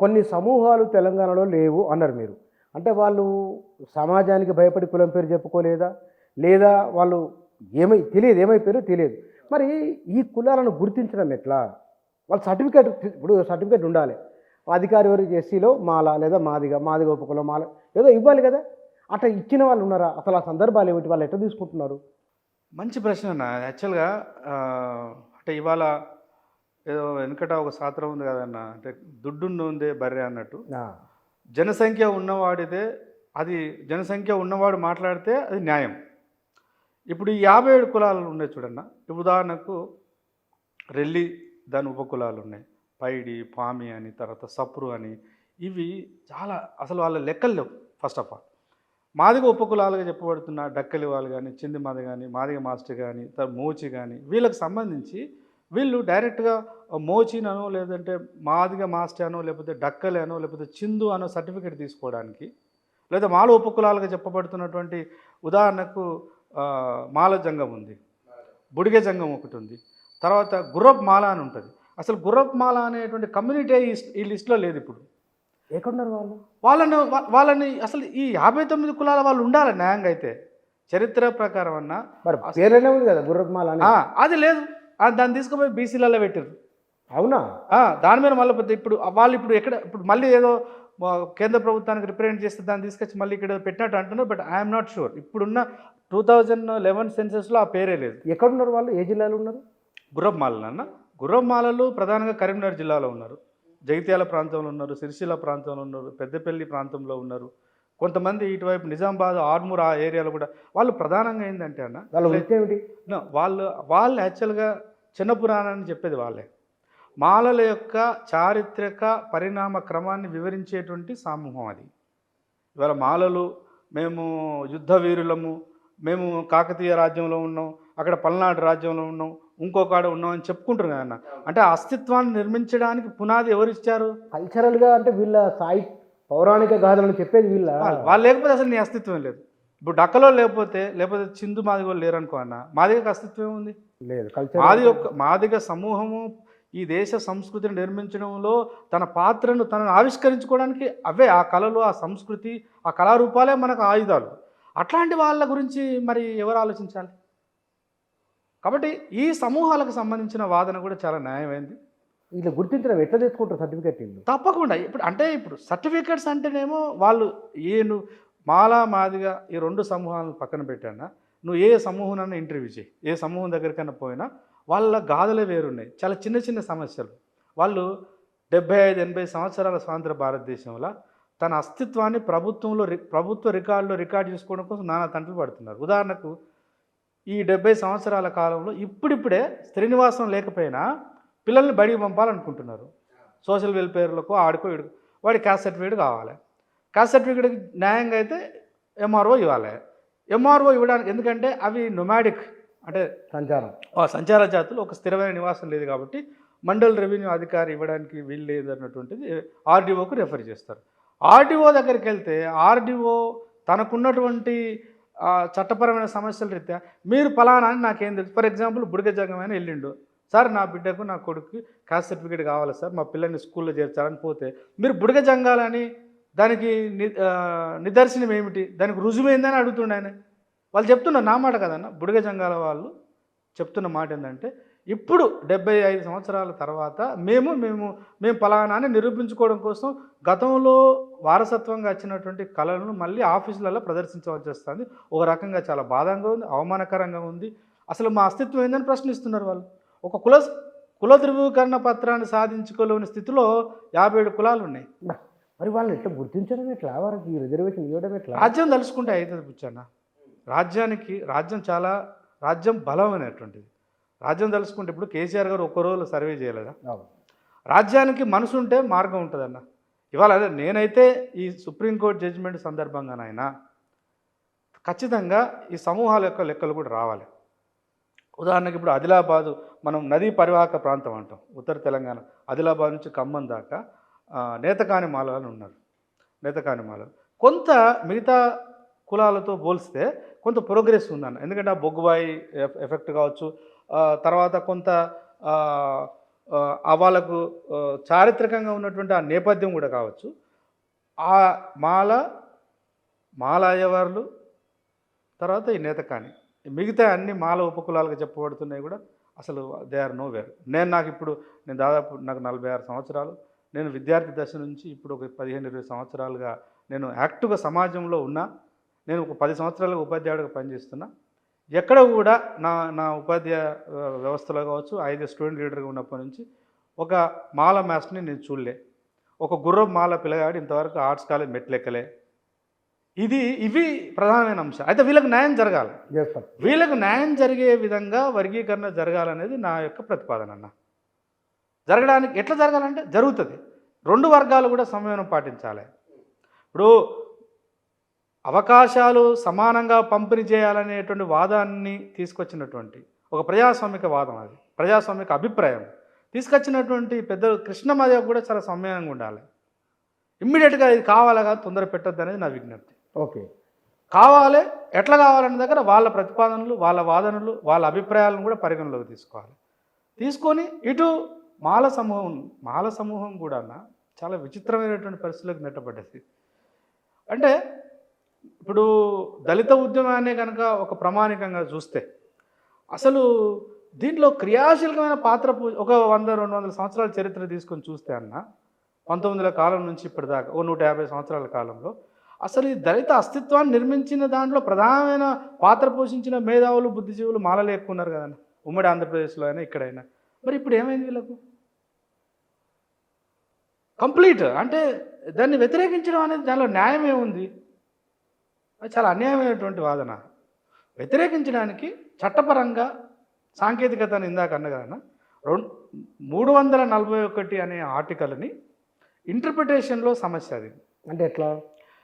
కొన్ని సమూహాలు తెలంగాణలో లేవు అన్నారు మీరు. అంటే వాళ్ళు సమాజానికి భయపడి కులం పేరు చెప్పుకోలేదా? లేదా వాళ్ళు తెలియదు ఏమైపోయారో తెలియదు. మరి ఈ కులాలను గుర్తించడం ఎట్లా? వాళ్ళ సర్టిఫికేట్ ఇప్పుడు సర్టిఫికేట్ ఉండాలి. అధికారి ఎవరు ఎస్సీలో మాల లేదా మాదిగ ఉపకులం మాల ఏదో ఇవ్వాలి కదా! అట్లా ఇచ్చిన వాళ్ళు ఉన్నారా? అసలు ఆ సందర్భాలు ఏమిటి? వాళ్ళు ఎట్లా తీసుకుంటున్నారు? మంచి ప్రశ్న అన్న. యాక్చువల్‌గా అంటే ఇవాళ ఏదో వెనకట ఒక శాస్త్రం ఉంది కదన్న. అంటే దుడ్డున్నోందే బర్రె అన్నట్టు. ఆ! జనసంఖ్య ఉన్నవాడిదే అది జనసంఖ్య ఉన్నవాడు మాట్లాడితే అది న్యాయం. ఇప్పుడు ఈ 57 కులాలు ఉన్నాయి చూడన్న. ఇప్పుడు ఉదాహరణకు రెల్లి దాని ఉపకులాలు ఉన్నాయి. పైడి, పామి అని, తర్వాత సప్రు అని ఇవి చాలా అసలు వాళ్ళ లెక్కలు లేవు ఫస్ట్ ఆఫ్ ఆల్. మాదిగ ఉపకులాలుగా చెప్పబడుతున్న డక్కలి వాళ్ళు కానీ, చింది మాది కానీ, మాదిగ మాస్టర్ కానీ, మోచి కానీ వీళ్ళకి సంబంధించి వీళ్ళు డైరెక్ట్గా మోచిననో లేదంటే మాదిగ మాస్టర్ అనో లేకపోతే డక్కలి అనో లేకపోతే చిందు అనో సర్టిఫికేట్ తీసుకోవడానికి లేదా మాల ఉపకులాలుగా చెప్పబడుతున్నటువంటి ఉదాహరణకు మాల జంగం ఉంది, బుడిగ జంగం ఒకటి ఉంది, తర్వాత గుర్రప్ మాల అని ఉంటుంది. అసలు గుర్రప్ మాల అనేటువంటి కమ్యూనిటీ ఈ లిస్టులో లేదు ఇప్పుడు. ఎక్కడున్నారు వాళ్ళు? వాళ్ళని అసలు ఈ 59 కులాల వాళ్ళు ఉండాలి న్యాయంగా అయితే చరిత్ర ప్రకారం అన్నా. మరి పేర్లోనే ఉంది కదా గుర్రపుమాల అని. అది లేదు. దాన్ని తీసుకుపోయి బీసీలలో పెట్టారు. అవునా? దాని మీద మళ్ళీ ఇప్పుడు వాళ్ళు ఇప్పుడు మళ్ళీ ఏదో కేంద్ర ప్రభుత్వానికి రిప్రజెంట్ చేస్తే దాన్ని తీసుకొచ్చి మళ్ళీ ఇక్కడ పెట్టినట్టు అంటున్నారు. But I'm not sure. ఇప్పుడున్న 2011 సెన్సెస్లో ఆ పేరే లేదు. ఎక్కడున్నారు వాళ్ళు? ఏ జిల్లాలో ఉన్నారు? గుర్రపుమాలలు అన్న. గుర్రపుమాలలు ప్రధానంగా కరీంనగర్ జిల్లాలో ఉన్నారు, జగిత్యాల ప్రాంతంలో ఉన్నారు, సిరిసిల్ల ప్రాంతంలో ఉన్నారు, పెద్దపల్లి ప్రాంతంలో ఉన్నారు. కొంతమంది ఇటువైపు నిజామాబాద్, ఆర్మూర్ ఆ ఏరియాలో కూడా. వాళ్ళు ప్రధానంగా ఏంటంటే అన్న వాళ్ళు యాక్చువల్గా చిన్న పురాణాన్ని చెప్పేది వాళ్ళే. మాలల యొక్క చారిత్రక పరిణామ క్రమాన్ని వివరించేటువంటి సమూహం అది. ఇవాళ మాలలు మేము యుద్ధ వీరులము, మేము కాకతీయ రాజ్యంలో ఉన్నాం, అక్కడ పల్నాడు రాజ్యంలో ఉన్నాం, ఇంకొకడ ఉన్నాం అని చెప్పుకుంటారు కదన్న. అంటే అస్తిత్వాన్ని నిర్మించడానికి పునాది ఎవరు ఇచ్చారు? కల్చరల్గా అంటే వీళ్ళ పౌరాణిక గాథలను చెప్పేది వాళ్ళు లేకపోతే అసలు నీ అస్తిత్వం లేదు. ఇప్పుడు డక్కలో లేకపోతే చిందు మాదిగోళ్ళు లేరు అనుకో అన్న, మాదిగకు అస్తిత్వం ఉంది లేదు. మాదిగ సమూహము ఈ దేశ సంస్కృతిని నిర్మించడంలో తన పాత్రను తనను ఆవిష్కరించుకోవడానికి అవే ఆ కళలు, ఆ సంస్కృతి, ఆ కళారూపాలే మనకు ఆయుధాలు. అట్లాంటి వాళ్ళ గురించి మరి ఎవరు ఆలోచించాలి? కాబట్టి ఈ సమూహాలకు సంబంధించిన వాదన కూడా చాలా న్యాయమైంది. ఇలా గుర్తించడం ఎట్లా తెచ్చుకుంటారు సర్టిఫికేట్? తప్పకుండా. ఇప్పుడు సర్టిఫికేట్స్ అంటేనేమో వాళ్ళు మాల మాదిగా ఈ 2 సమూహాలను పక్కన పెట్టానా, నువ్వు ఏ సమూహాన్ని ఇంటర్వ్యూ చేయి, ఏ సమూహం దగ్గరికైనా పోయినా వాళ్ళ గాథలే వేరున్నాయి. చాలా చిన్న చిన్న సమస్యలు. వాళ్ళు 75-80 సంవత్సరాల స్వాతంత్ర భారతదేశంలో తన అస్తిత్వాన్ని ప్రభుత్వ రికార్డులో రికార్డు చేసుకోవడం కోసం నానా తంటలు పడుతున్నారు. ఉదాహరణకు ఈ 70 సంవత్సరాల కాలంలో ఇప్పుడిప్పుడే శ్రీనివాసం లేకపోయినా పిల్లల్ని బడికి పంపాలనుకుంటున్నారు. సోషల్ వెల్ఫేర్లకు ఆడుకో ఇడుకో వాడి క్యాస్ట్ సర్టిఫికేట్ కావాలి. క్యాస్ట్ సర్టిఫికేట్కి న్యాయంగా అయితే ఎంఆర్ఓ ఇవ్వాలి. ఎంఆర్ఓ ఇవ్వడానికి ఎందుకంటే అవి నొమాడిక్ అంటే సంచార జాతులు, ఒక స్థిరమైన నివాసం లేదు కాబట్టి మండల్ రెవెన్యూ అధికారి ఇవ్వడానికి వీలు లేదు అన్నటువంటిది ఆర్డీఓకు రెఫర్ చేస్తారు. ఆర్డీఓ దగ్గరికి వెళ్తే ఆర్డీఓ తనకున్నటువంటి చట్టపరమైన సమస్యల రీత్యా మీరు ఫలానా అని నాకేం తెలుసు. ఫర్ ఎగ్జాంపుల్ బుడిగ జంగమైన వెళ్ళిండు, సార్ నా బిడ్డకు నా కొడుకు క్యాస్ట్ సర్టిఫికేట్ కావాలి సార్, మా పిల్లల్ని స్కూల్లో చేర్చాలని పోతే మీరు బుడిగ జంగాలని దానికి నిదర్శనం ఏమిటి, దానికి రుజువైందని అడుగుతుండే ఆయన. వాళ్ళు చెప్తున్నారు, నా మాట కదన్న, బుడిగ జంగాల వాళ్ళు చెప్తున్న మాట ఏంటంటే ఇప్పుడు 75 సంవత్సరాల తర్వాత మేము ఫలానా అని నిరూపించుకోవడం కోసం గతంలో వారసత్వంగా వచ్చినటువంటి కళలను మళ్ళీ ఆఫీసులలో ప్రదర్శించవలసి వస్తుంది. ఒక రకంగా చాలా బాధంగా ఉంది, అవమానకరంగా ఉంది. అసలు మా అస్తిత్వం ఏందని ప్రశ్నిస్తున్నారు వాళ్ళు. ఒక కుల ధృవీకరణ పత్రాన్ని సాధించుకోలేని స్థితిలో 57 కులాలు ఉన్నాయి. మరి వాళ్ళు ఎట్లా గుర్తించడం ఎట్లా? వారికి రిజర్వేషన్ ఇవ్వడం ఎట్లా? రాజ్యం తలుచుకుంటే అవుతుంది పుచ్చన్న. రాజ్యం బలమైనటువంటిది. రాజ్యం తలుచుకుంటే ఇప్పుడు కేసీఆర్ గారు ఒక్క రోజులో సర్వే చేయలేదా? రాజ్యానికి మనసు ఉంటే మార్గం ఉంటుందన్న. ఇవాళ నేనైతే ఈ సుప్రీంకోర్టు జడ్జిమెంట్ సందర్భంగానైనా ఖచ్చితంగా ఈ సమూహాల యొక్క లెక్కలు కూడా రావాలి. ఉదాహరణకి ఇప్పుడు ఆదిలాబాదు మనం నదీ పరివాహక ప్రాంతం అంటాం, ఉత్తర తెలంగాణ. ఆదిలాబాద్ నుంచి ఖమ్మం దాకా నేతకాని మాలలు ఉన్నారు. నేతకాని మాలలు కొంత మిగతా కులాలతో పోలిస్తే కొంత ప్రోగ్రెస్ ఉందన్న. ఎందుకంటే ఆ బొగ్గుబాయి ఎఫెక్ట్ కావచ్చు, తర్వాత కొంత వాళ్ళకు చారిత్రకంగా ఉన్నటువంటి ఆ నేపథ్యం కూడా కావచ్చు. ఆ మాల అయ్యవార్లు, తర్వాత ఈ నేతకాని, మిగతా అన్ని మాల ఉపకులాలుగా చెప్పబడుతున్నాయి కూడా అసలు దే ఆర్ నో వేర్. నేను దాదాపు నాకు 46 సంవత్సరాలు. నేను విద్యార్థి దశ నుంచి ఇప్పుడు ఒక 15-20 సంవత్సరాలుగా నేను యాక్టివ్గా సమాజంలో ఉన్నా. నేను ఒక 10 సంవత్సరాలుగా ఉపాధ్యాయుడిగా పనిచేస్తున్నా. ఎక్కడ కూడా నా ఉపాధ్యాయ వ్యవస్థలో కావచ్చు, 5 స్టూడెంట్ లీడర్గా ఉన్నప్పటి నుంచి ఒక మాల మాస్టర్ని నేను చూడలే. ఒక గుర్రం మాల పిల్లగాడు ఇంతవరకు ఆర్ట్స్ కాలేజ్ మెట్లెక్కలే. ఇవి ప్రధానమైన అంశం. అయితే వీళ్ళకి న్యాయం జరగాలి. వీళ్ళకు న్యాయం జరిగే విధంగా వర్గీకరణ జరగాలనేది నా యొక్క ప్రతిపాదన అన్న. జరగడానికి ఎట్లా జరగాలంటే జరుగుతుంది. 2 వర్గాలు కూడా సమన్వయం పాటించాలి. ఇప్పుడు అవకాశాలు సమానంగా పంపిణీ చేయాలనేటువంటి వాదాన్ని తీసుకొచ్చినటువంటి ఒక ప్రజాస్వామిక వాదం, అది ప్రజాస్వామిక అభిప్రాయం తీసుకొచ్చినటువంటి పెద్దలు కృష్ణమాదేవ్ కూడా చాలా సంయమనంగా ఉండాలి. ఇమ్మీడియట్గా ఇది కావాలగా తొందర పెట్టద్దు అనేది నా విజ్ఞప్తి. ఓకే, కావాలి. ఎట్లా కావాలనే దగ్గర వాళ్ళ ప్రతిపాదనలు, వాళ్ళ వాదనలు, వాళ్ళ అభిప్రాయాలను కూడా పరిగణలోకి తీసుకోవాలి. తీసుకొని ఇటు మాల సమూహం కూడా చాలా విచిత్రమైనటువంటి పరిస్థితులకు నెట్టబడ్డది. అంటే ఇప్పుడు దళిత ఉద్యమాన్ని కనుక ఒక ప్రామాణికంగా చూస్తే అసలు దీంట్లో క్రియాశీలకమైన పాత్ర ఒక 100-200 సంవత్సరాల చరిత్ర తీసుకొని చూస్తే 1900 కాలం నుంచి ఇప్పటిదాకా 150 సంవత్సరాల కాలంలో అసలు ఈ దళిత అస్తిత్వాన్ని నిర్మించిన దాంట్లో ప్రధానమైన పాత్ర పోషించిన మేధావులు, బుద్ధిజీవులు మాలలు ఎక్కువ ఉన్నారు కదండి, ఉమ్మడి ఆంధ్రప్రదేశ్లో అయినా ఇక్కడైనా. మరి ఇప్పుడు ఏమైంది వీళ్ళకు? కంప్లీట్ అంటే దాన్ని వ్యతిరేకించడం అనేది దానిలో న్యాయం ఏముంది? అది చాలా అన్యాయమైనటువంటి వాదన. వ్యతిరేకించడానికి చట్టపరంగా సాంకేతికతను ఇందాక అన్నగాన 341 అనే ఆర్టికల్ని ఇంటర్ప్రిటేషన్లో సమస్య. అది అంటే ఎట్లా?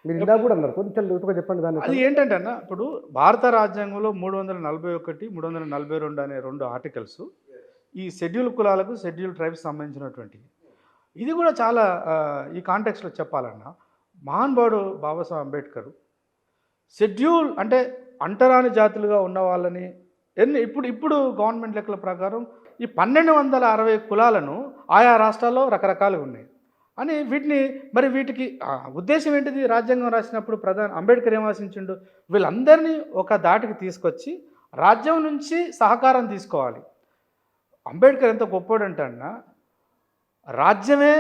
మీరు ఇందాక కూడా అన్నారు, కొంచెం లోతుగా చెప్పండి దాన్ని. అది ఏంటంటే ఇప్పుడు భారత రాజ్యాంగంలో 341, 342 అనే 2 ఆర్టికల్స్ ఈ షెడ్యూల్ కులాలకు, షెడ్యూల్ ట్రైబ్స్ సంబంధించినటువంటివి. ఇది కూడా చాలా ఈ కాంటెక్స్లో చెప్పాలన్నా మహానుభావుడు బాబాసాహెబ్ అంబేద్కర్ షెడ్యూల్ అంటే అంటరాని జాతులుగా ఉన్న వాళ్ళని ఇప్పుడు గవర్నమెంట్ లెక్కల ప్రకారం ఈ 1260 కులాలను ఆయా రాష్ట్రాల్లో రకరకాలుగా ఉన్నాయి అని వీటికి ఉద్దేశం ఏంటిది? రాజ్యాంగం రాసినప్పుడు అంబేద్కర్ ఏం ఆశించిండు? వీళ్ళందరినీ ఒక దాటికి తీసుకొచ్చి రాజ్యం నుంచి సహకారం తీసుకోవాలి. అంబేద్కర్ ఎంత గొప్పోడంటే రాజ్యమే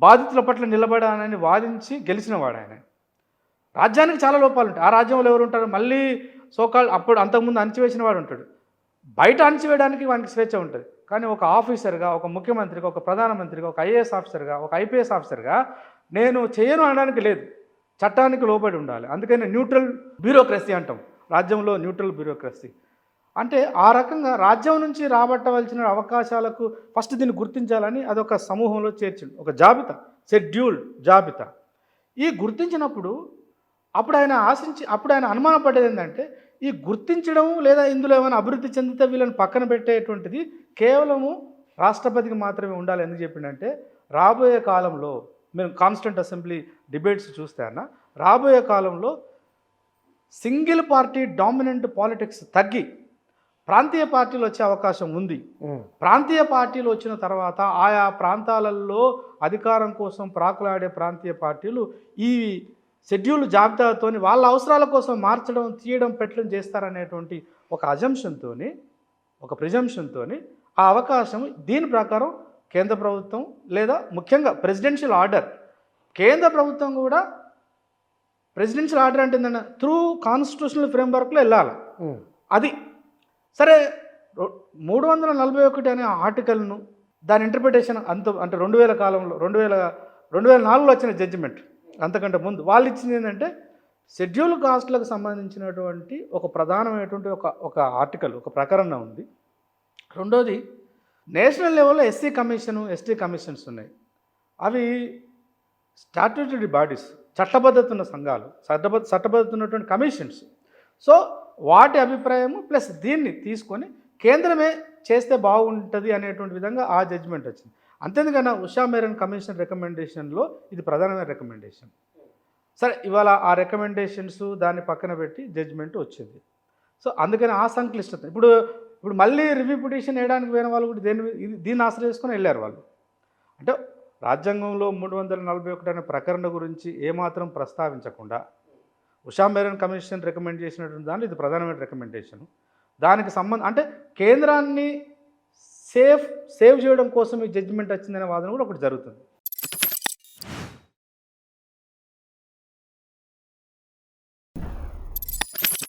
బాధితుల పట్ల నిలబడాలని వాదించి గెలిచినవాడు ఆయన. రాజ్యానికి చాలా లోపాలు ఉంటాయి. ఆ రాజ్యంలో ఎవరు ఉంటారు? మళ్ళీ అంతకుముందు అణచివేసిన వాడు ఉంటాడు. బయట అణచివేయడానికి వానికి స్వేచ్ఛ ఉంటుంది. కానీ ఒక ఆఫీసర్గా, ఒక ముఖ్యమంత్రిగా, ఒక ప్రధానమంత్రిగా, ఒక ఐఏఎస్ ఆఫీసర్గా, ఒక ఐపీఎస్ ఆఫీసర్గా నేను చేయను అనడానికి లేదు. చట్టానికి లోబడి ఉండాలి. అందుకని న్యూట్రల్ బ్యూరోక్రసీ అంటాం. రాజ్యంలో న్యూట్రల్ బ్యూరోక్రసీ అంటే ఆ రకంగా రాజ్యం నుంచి రాబట్టవలసిన అవకాశాలకు ఫస్ట్ దీన్ని గుర్తించాలని అదొక సమూహంలో చేర్చిండు. ఒక జాబితా, షెడ్యూల్డ్ జాబితా. ఈ గుర్తించినప్పుడు అప్పుడు ఆయన అనుమానపడ్డది ఏంటంటే ఈ గుర్తించడం లేదా ఇందులో ఏమైనా అభివృద్ధి చెందితే వీళ్ళని పక్కన పెట్టేటువంటిది కేవలము రాష్ట్రపతికి మాత్రమే ఉండాలి. ఎందుకు చెప్పిండంటే రాబోయే కాలంలో మేము కాన్స్టిట్యూంట్ అసెంబ్లీ డిబేట్స్ చూస్తే రాబోయే కాలంలో సింగిల్ పార్టీ డామినెంట్ పాలిటిక్స్ తగ్గి ప్రాంతీయ పార్టీలు వచ్చే అవకాశం ఉంది. ప్రాంతీయ పార్టీలు వచ్చిన తర్వాత ఆయా ప్రాంతాలలో అధికారం కోసం ప్రాకులాడే ప్రాంతీయ పార్టీలు ఈ షెడ్యూల్ జాబితాతో వాళ్ళ అవసరాల కోసం మార్చడం, తీయడం, పెట్టడం చేస్తారనేటువంటి ఒక అజంప్షన్తో, ఒక ప్రిజంప్షన్తో ఆ అవకాశం దీని ప్రకారం కేంద్ర ప్రభుత్వం లేదా ముఖ్యంగా ప్రెసిడెన్షియల్ ఆర్డర్, కేంద్ర ప్రభుత్వం కూడా ప్రెసిడెన్షియల్ ఆర్డర్ అంటే ఏంటంటే త్రూ కాన్స్టిట్యూషనల్ ఫ్రేమ్వర్క్లో వెళ్ళాలి. అది సరే 341 అనే ఆర్టికల్ను దాని ఇంటర్ప్రిటేషన్ అంటే 2000 కాలంలో 2004లో వచ్చిన జడ్జిమెంట్, అంతకంటే ముందు వాళ్ళు ఇచ్చింది ఏంటంటే షెడ్యూల్ కాస్ట్లకు సంబంధించినటువంటి ఒక ప్రధానమైనటువంటి ఒక ఆర్టికల్, ఒక ప్రకరణ ఉంది. రెండోది నేషనల్ లెవెల్లో ఎస్సీ కమిషను, ఎస్టీ కమిషన్స్ ఉన్నాయి. అవి స్టాట్యూటరీ బాడీస్, చట్టబద్ధత ఉన్న సంఘాలు, చట్టబద్ధత ఉన్నటువంటి కమిషన్స్. సో వాటి అభిప్రాయము ప్లస్ దీన్ని తీసుకొని కేంద్రమే చేస్తే బాగుంటుంది అనేటువంటి విధంగా ఆ జడ్జిమెంట్ వచ్చింది. అంతేందుకన్నా ఉషా మేరన్ కమిషన్ రికమెండేషన్లో ఇది ప్రధానమైన రికమెండేషన్. సరే ఇవాళ ఆ రికమెండేషన్స్ దాన్ని పక్కన పెట్టి జడ్జిమెంట్ వచ్చింది. సో అందుకని ఆ సంక్లిష్టత ఇప్పుడు ఇప్పుడు మళ్ళీ రివ్యూ పిటిషన్ వేయడానికి పోయిన వాళ్ళు కూడా దీన్ని ఆశ్రయించుకొని వెళ్ళారు వాళ్ళు. అంటే రాజ్యాంగంలో 341 అనే ప్రకరణ గురించి ఏమాత్రం ప్రస్తావించకుండా ఉషా మేరన్ కమిషన్ రికమెండ్ చేసినటువంటి దాంట్లో ఇది ప్రధానమైన రికమెండేషన్. దానికి అంటే కేంద్రాన్ని సేవ్ చేయడం కోసం ఈ జడ్జిమెంట్ వచ్చిందనే వాదన కూడా ఒకటి జరుగుతుంది.